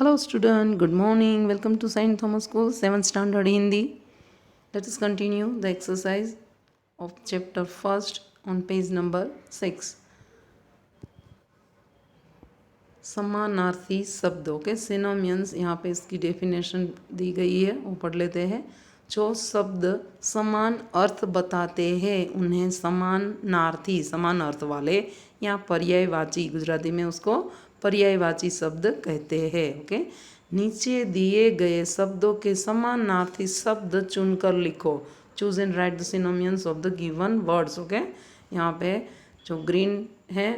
Hello student, good morning. Welcome to Saint Thomas School, 7th standard Hindi. Let us continue the exercise of chapter first on page number 6. समानार्थी शब्दों के synonyms, यहाँ पे इसकी definition दी गई है, वो पढ़ लेते हैं। जो शब्द समान अर्थ बताते हैं उन्हें समानार्थी, समान अर्थ वाले या पर्यायवाची, गुजराती में उसको पर्यायवाची शब्द कहते हैं। ओके, नीचे दिए गए शब्दों के समानार्थी शब्द चुनकर लिखो। Choose and right the synonyms of the given words. Okay, यहाँ पे जो ग्रीन है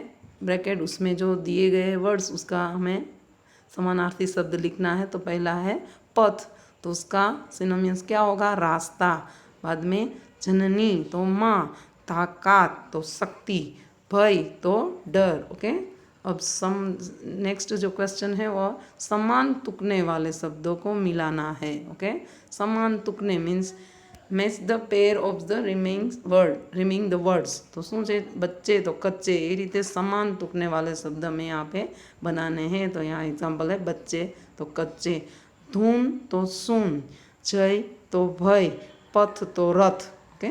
ब्रैकेट, उसमें जो दिए गए वर्ड्स उसका हमें समानार्थी शब्द लिखना है। तो पहला है पथ, तो उसका सिनोनिम्स क्या होगा? रास्ता। बाद में जननी तो माँ, ताकत तो शक्ति, भय तो डर। ओके, अब नेक्स्ट जो क्वेश्चन है वो समान तुकने वाले शब्दों को मिलाना है। ओके, समान तुकने means match the pair of the rhyming the words. तो શું છે? बच्चे तो कच्चे, ये रीते समान तुकने वाले शब्द हमें यहाँ पे बनाने हैं। तो यहाँ एग्जाम्पल है बच्चे तो कच्चे, धूम तो सून, जय तो भय, पथ तो रथ। ओके,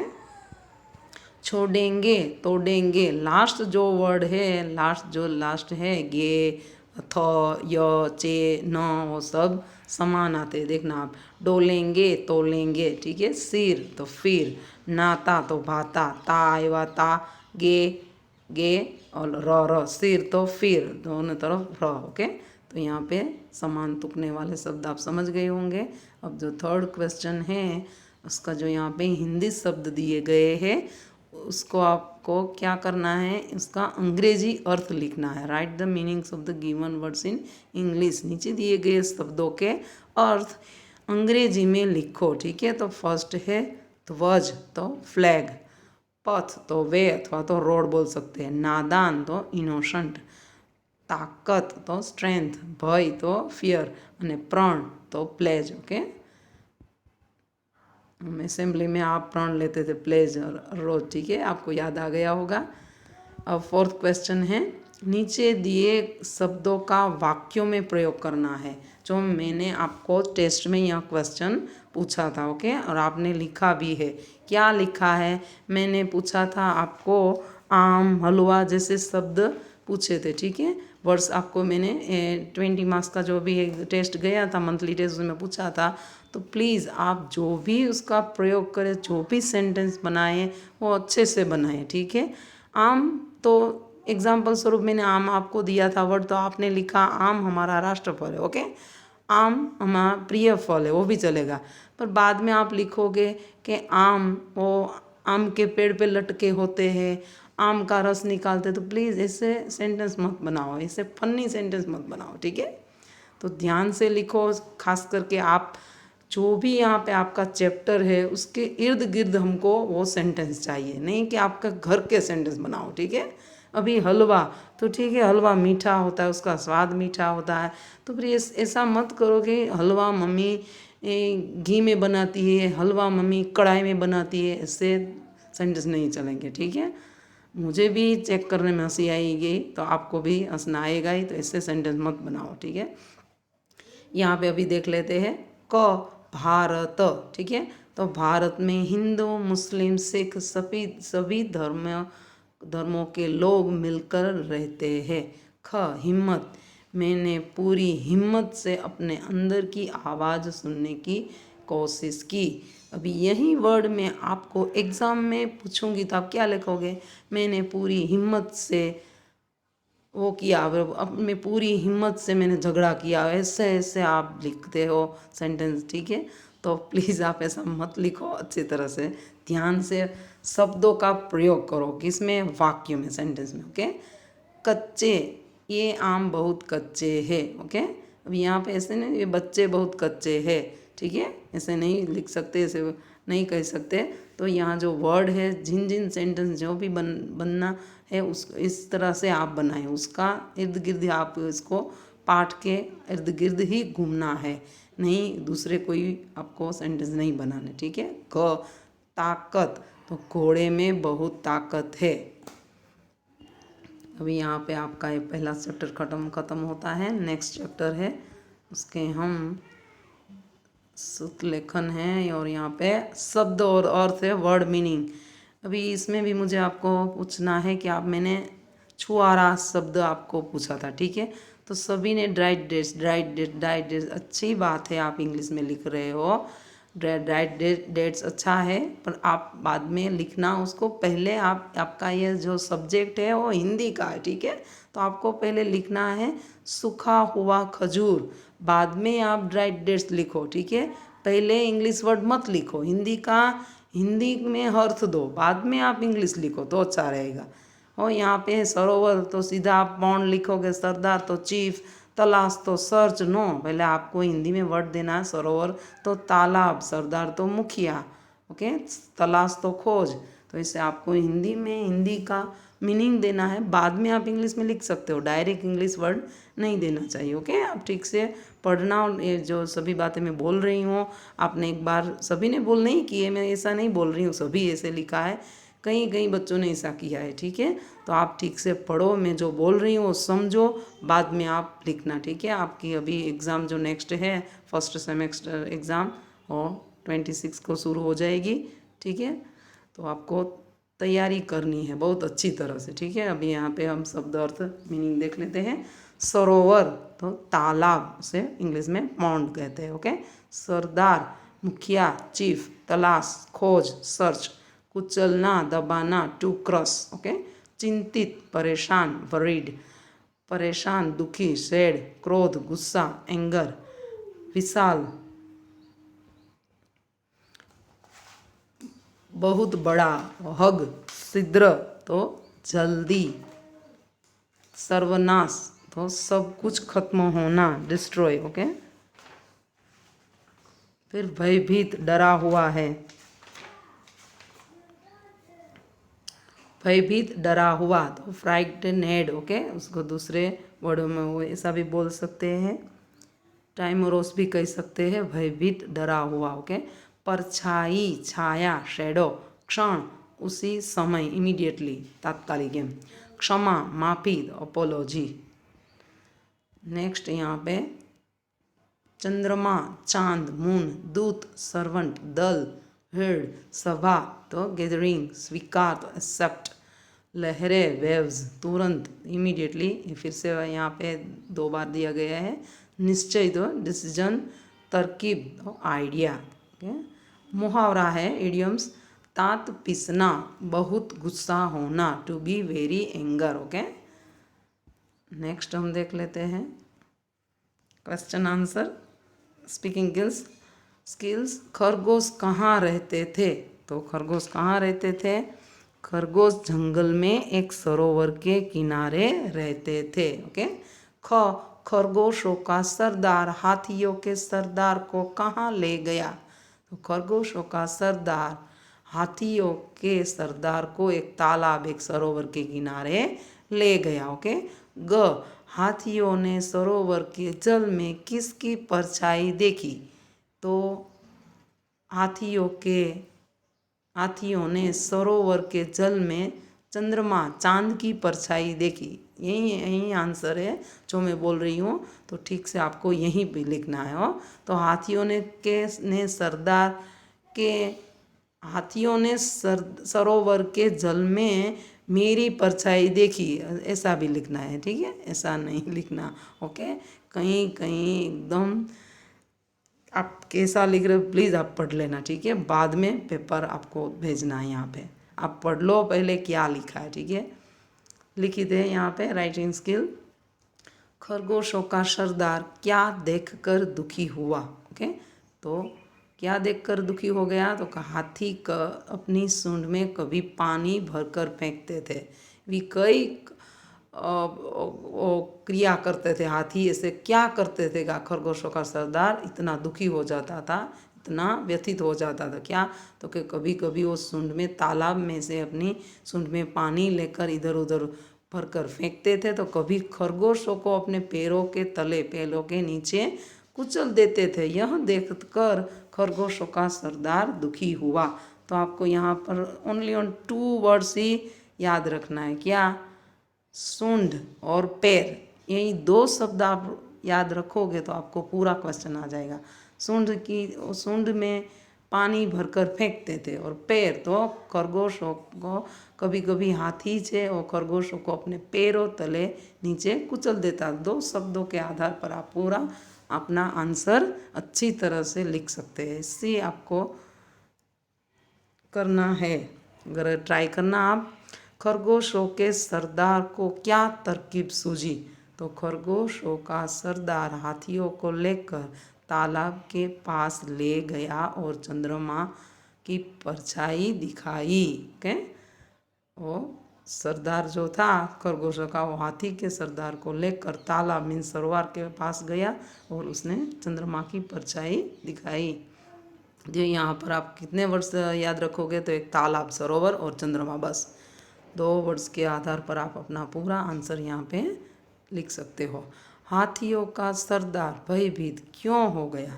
छोड़ेंगे तोड़ेंगे, लास्ट जो वर्ड है, लास्ट है गे, थ, य, चे, न, वो सब समान आते हैं। देखना आप, डोलेंगे तोलेंगे, ठीक है। सिर तो फिर, नाता तो भाता, ता आया ता, गे गे और र, सिर तो फिर, दोनों तरफ र। ओके, तो यहाँ पे समान तुकने वाले शब्द आप समझ गए होंगे। अब जो थर्ड क्वेश्चन है उसका जो यहाँ पे हिंदी शब्द दिए गए हैं उसको आपको क्या करना है? उसका अंग्रेजी अर्थ लिखना है। Right the meanings of the given words in English. नीचे दिए गए शब्दों के अर्थ अंग्रेजी में लिखो, ठीक है। तो फर्स्ट है ध्वज तो फ्लैग, पथ तो वे अथवा तो रोड बोल सकते हैं, नादान तो इनोसेंट, ताकत तो स्ट्रेंथ, भय तो फियर, અને પ્રણ तो प्लेज। ओके, असेंबली में आप प्रण लेते थे, प्लेज रोज, ठीक है, आपको याद आ गया होगा। अब फोर्थ क्वेश्चन है, नीचे दिए शब्दों का वाक्यों में प्रयोग करना है। जो मैंने आपको टेस्ट में यह क्वेश्चन पूछा था। ओके, और आपने लिखा भी है। क्या लिखा है? मैंने पूछा था आपको आम, हलवा जैसे शब्द पूछे थे, ठीक है। वर्ड्स आपको मैंने 20 मार्क्स का जो भी टेस्ट गया था, मंथली टेस्ट, उसमें पूछा था। तो प्लीज़ आप जो भी उसका प्रयोग करें, जो भी सेंटेंस बनाएं वो अच्छे से बनाएं, ठीक है। आम तो एग्जाम्पल स्वरूप मैंने आम आपको दिया था वर्ड, तो आपने लिखा आम हमारा राष्ट्र फल है। ओके, आम हमारा प्रिय फल है, वो भी चलेगा। पर बाद में आप लिखोगे कि आम वो आम के पेड़ पे लटके होते हैं, आम का रस निकालते, तो प्लीज़ ऐसे सेंटेंस मत बनाओ, ऐसे फनी सेंटेंस मत बनाओ, ठीक है। तो ध्यान से लिखो, खास करके आप जो भी यहाँ पे आपका चैप्टर है उसके इर्द गिर्द हमको वो सेंटेंस चाहिए, नहीं कि आपका घर के सेंटेंस बनाओ, ठीक है। अभी हलवा तो ठीक है, हलवा मीठा होता है, उसका स्वाद मीठा होता है, तो फिर ऐसा मत करो कि हलवा मम्मी घी में बनाती है, हलवा मम्मी कढ़ाई में बनाती है, ऐसे सेंटेंस नहीं चलेंगे, ठीक है। मुझे भी चेक करने में हंसी आएगी तो आपको भी हंसना आएगा ही, तो ऐसे सेंटेंस मत बनाओ, ठीक है। यहाँ पे अभी देख लेते हैं क, भारत, ठीक है। तो भारत में हिंदू, मुस्लिम, सिख सभी धर्मों के लोग मिलकर रहते हैं। ख, हिम्मत, मैंने पूरी हिम्मत से अपने अंदर की आवाज़ सुनने की कोशिश की। अभी यही वर्ड मैं आपको एग्ज़ाम में पूछूंगी तो आप क्या लिखोगे? मैंने पूरी हिम्मत से वो किया, अपनी पूरी हिम्मत से मैंने झगड़ा किया, ऐसे ऐसे आप लिखते हो सेंटेंस, ठीक है। तो प्लीज़ आप ऐसा मत लिखो, अच्छी तरह से ध्यान से शब्दों का प्रयोग करो, किसमें? वाक्य में, सेंटेंस में। ओके, कच्चे, ये आम बहुत कच्चे है। ओके, अब यहाँ पे ऐसे नहीं, ये बच्चे बहुत कच्चे है, ठीक है, ऐसे नहीं लिख सकते, ऐसे नहीं कह सकते। तो यहाँ जो वर्ड है, जिन जिन सेंटेंस जो भी बनना है उस इस तरह से आप बनाएं, उसका इर्द गिर्द आप इसको पाठ के इर्द गिर्द ही घूमना है, नहीं दूसरे कोई आपको सेंटेंस नहीं बनाने, ठीक है। ग, ताकत, तो घोड़े में बहुत ताकत है। अभी यहाँ पे आपका ये पहला चैप्टर खत्म होता है। नेक्स्ट चैप्टर है उसके हम सूत्र लेखन है और यहाँ पे शब्द और अर्थ है, वर्ड मीनिंग। अभी इसमें भी मुझे आपको पूछना है कि आप, मैंने छुआरा शब्द आपको पूछा था, ठीक है। तो सभी ने ड्राइड डेट्स अच्छी बात है, आप इंग्लिश में लिख रहे हो, ड्राइड डेट्स अच्छा है, पर आप बाद में लिखना उसको। पहले आपका ये जो सब्जेक्ट है वो हिंदी का है, ठीक है। तो आपको पहले लिखना है सूखा हुआ खजूर, बाद में आप ड्राइड डेट्स लिखो, ठीक है। पहले इंग्लिश वर्ड मत लिखो, हिंदी का हिंदी में अर्थ दो, बाद में आप इंग्लिश लिखो तो अच्छा रहेगा। और यहाँ पे सरोवर तो सीधा आप पौंड लिखोगे, सरदार तो चीफ, तलाश तो सर्च। नो, पहले आपको हिंदी में वर्ड देना है। सरोवर तो तालाब, सरदार तो मुखिया, ओके, तलाश तो खोज। तो इसे आपको हिंदी में हिंदी का मीनिंग देना है, बाद में आप इंग्लिश में लिख सकते हो, डायरेक्ट इंग्लिश वर्ड नहीं देना चाहिए, ओके। आप ठीक से पढ़ना, और ये जो सभी बातें मैं बोल रही हूँ आपने एक बार, सभी ने बोल नहीं किए, मैं ऐसा नहीं बोल रही हूँ, सभी ऐसे लिखा है, कई कई बच्चों ने ऐसा किया है, ठीक है। तो आप ठीक से पढ़ो, मैं जो बोल रही हूँ वो समझो, बाद में आप लिखना, ठीक है। आपकी अभी एग्ज़ाम जो नेक्स्ट है, फर्स्ट सेमेस्टर एग्ज़ाम, और 26 को शुरू हो जाएगी, ठीक है। तो आपको तैयारी करनी है बहुत अच्छी तरह से, ठीक है। अभी यहाँ पे हम शब्द अर्थ मीनिंग देख लेते हैं। सरोवर तो तालाब, से इंग्लिश में पॉन्ड कहते हैं, ओके। सरदार मुखिया, चीफ, तलाश खोज सर्च, कुचलना दबाना टू क्रश, ओके। चिंतित परेशान, वरीड, परेशान दुखी, सैड, क्रोध गुस्सा, एंगर, विशाल बहुत बड़ा, हग शीघ्र तो जल्दी, सर्वनाश तो सब कुछ खत्म होना, डिस्ट्रॉय, ओके। फिर भयभीत डरा हुआ है, भयभीत डरा हुआ तो फ्राइटनेड, ओके। उसको दूसरे वर्डों में वो ऐसा भी बोल सकते हैं, टाइमरोस भी कह सकते हैं, भयभीत डरा हुआ, ओके। परछाई छाया, शेडो, क्षण उसी समय, इमीडिएटली तात्कालिक, क्षमा माफी, अपोलॉजी। नेक्स्ट यहाँ पे चंद्रमा, चांद, मून, दूत, सर्वेंट, दल, भीड़, सभा तो गैदरिंग, स्वीकार तो एक्सेप्ट, लहरें, वेव्स, तुरंत, इमीडिएटली, फिर से यहाँ पे 2 बार दिया गया है। निश्चय तो डिसीजन, तरकीब तो आइडिया, ओके। मुहावरा है, इडियम्स, दांत पीसना, बहुत गुस्सा होना, to be very anger, okay. Next हम देख लेते हैं क्वेश्चन आंसर, स्पीकिंग स्किल्स। खरगोश कहाँ रहते थे, तो खरगोश कहाँ रहते थे, खरगोश जंगल में एक सरोवर के किनारे रहते थे, ओके। खरगोशों का सरदार हाथियों के सरदार को कहाँ ले गया, तो खरगोशों का सरदार हाथियों के सरदार को एक तालाब, एक सरोवर के किनारे ले गया, ओके। हाथियों ने सरोवर के जल में किसकी परछाई देखी, तो हाथियों ने सरोवर के जल में चंद्रमा, चांद की परछाई देखी। यही आंसर है जो मैं बोल रही हूँ, तो ठीक से आपको यहीं पे लिखना है। हो तो हाथियों ने सरोवर के जल में मेरी परछाई देखी, ऐसा भी लिखना है, ठीक है, ऐसा नहीं लिखना, ओके। कहीं कहीं एकदम आप कैसा लिख रहे हो प्लीज़ आप पढ़ लेना, ठीक है। बाद में पेपर आपको भेजना है, यहाँ पे आप पढ़ लो पहले क्या लिखा है, ठीक है। लिखी थे यहाँ पे राइटिंग स्किल। खरगोशों का सरदार क्या देखकर दुखी हुआ, ओके। तो क्या देखकर दुखी हो गया, तो हाथी अपनी सूंड में कभी पानी भरकर फेंकते थे। वे कई क्रिया करते थे, हाथी ऐसे क्या करते थे, खरगोशों का सरदार इतना दुखी हो जाता था, इतना व्यथित हो जाता था, क्या, तो कि कभी कभी वो सूंड में, तालाब में से अपनी सूंड में पानी लेकर इधर उधर भरकर फेंकते थे, तो कभी खरगोशों को अपने पैरों के तले, पैरों के नीचे कुचल देते थे। यह देखकर खरगोशों का सरदार दुखी हुआ। तो आपको यहाँ पर ओनली ऑन 2 वर्ड्स ही याद रखना है, क्या, सूंड और पैर, यही 2 शब्द आप याद रखोगे तो आपको पूरा क्वेश्चन आ जाएगा। सूंड में पानी भरकर फेंकते थे, और पैर तो खरगोशों को, कभी कभी हाथी से और खरगोशों को अपने पैरों तले नीचे कुचल देता। 2 शब्दों के आधार पर आप पूरा अपना आंसर अच्छी तरह से लिख सकते हैं। इससे आपको करना है, अगर ट्राई करना आप। खरगोशों के सरदार को क्या तरकीब सूझी? तो खरगोशों का सरदार हाथियों को लेकर तालाब के पास ले गया और चंद्रमा की परछाई दिखाई। ओके, वो सरदार जो था खरगोशों का, वो हाथी के सरदार को लेकर तालाब मीन सरोवर के पास गया और उसने चंद्रमा की परछाई दिखाई। जो यहाँ पर आप कितने वर्ड्स याद रखोगे? तो एक तालाब, सरोवर और चंद्रमा, बस 2 वर्ड्स के आधार पर आप अपना पूरा आंसर यहाँ पे लिख सकते हो। हाथियों का सरदार भयभीत क्यों हो गया?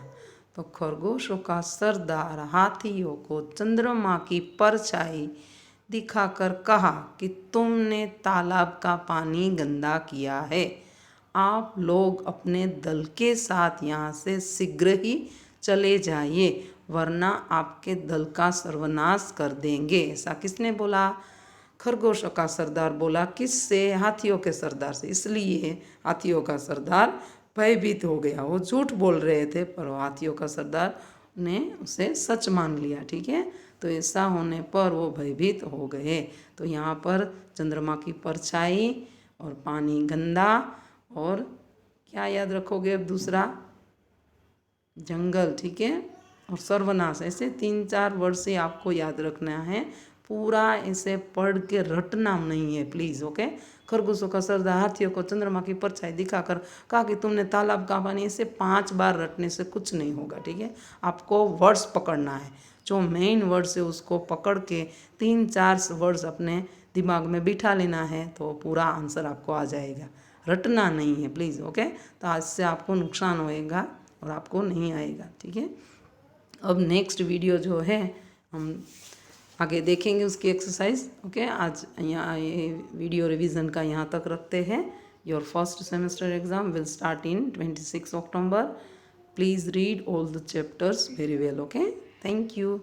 तो खरगोशों का सरदार हाथियों को चंद्रमा की परछाई दिखाकर कहा कि तुमने तालाब का पानी गंदा किया है, आप लोग अपने दल के साथ यहाँ से शीघ्र ही चले जाइए, वरना आपके दल का सर्वनाश कर देंगे। ऐसा किसने बोला? खरगोशों का सरदार बोला। किससे? हाथियों के सरदार से। इसलिए हाथियों का सरदार भयभीत हो गया। वो झूठ बोल रहे थे, पर हाथियों का सरदार ने उसे सच मान लिया। ठीक है, तो ऐसा होने पर वो भयभीत हो गए। तो यहाँ पर चंद्रमा की परछाई और पानी गंदा, और क्या याद रखोगे अब? दूसरा जंगल, ठीक है, और सर्वनाश। ऐसे 3-4 वर्ड से आपको याद रखना है। पूरा ऐसे पढ़ के रटना नहीं है प्लीज़। ओके, खरगोशों का सरदार हाथियों को चंद्रमा की परछाई दिखाकर कहा कि तुमने तालाब का पानी, ऐसे 5 बार रटने से कुछ नहीं होगा। ठीक है, आपको वर्ड्स पकड़ना है, जो मेन वर्ड्स है उसको पकड़ के 3-4 वर्ड्स अपने दिमाग में बिठा लेना है, तो पूरा आंसर आपको आ जाएगा। रटना नहीं है प्लीज़। ओके, तो आज से आपको नुकसान होएगा और आपको नहीं आएगा। ठीक है, अब नेक्स्ट वीडियो जो है हम आगे देखेंगे उसकी एक्सरसाइज। ओके, आज यहाँ ये वीडियो रिवीजन का यहाँ तक रखते हैं। Your first semester exam will start in 26 October. Please read all the chapters very well. Okay, thank you.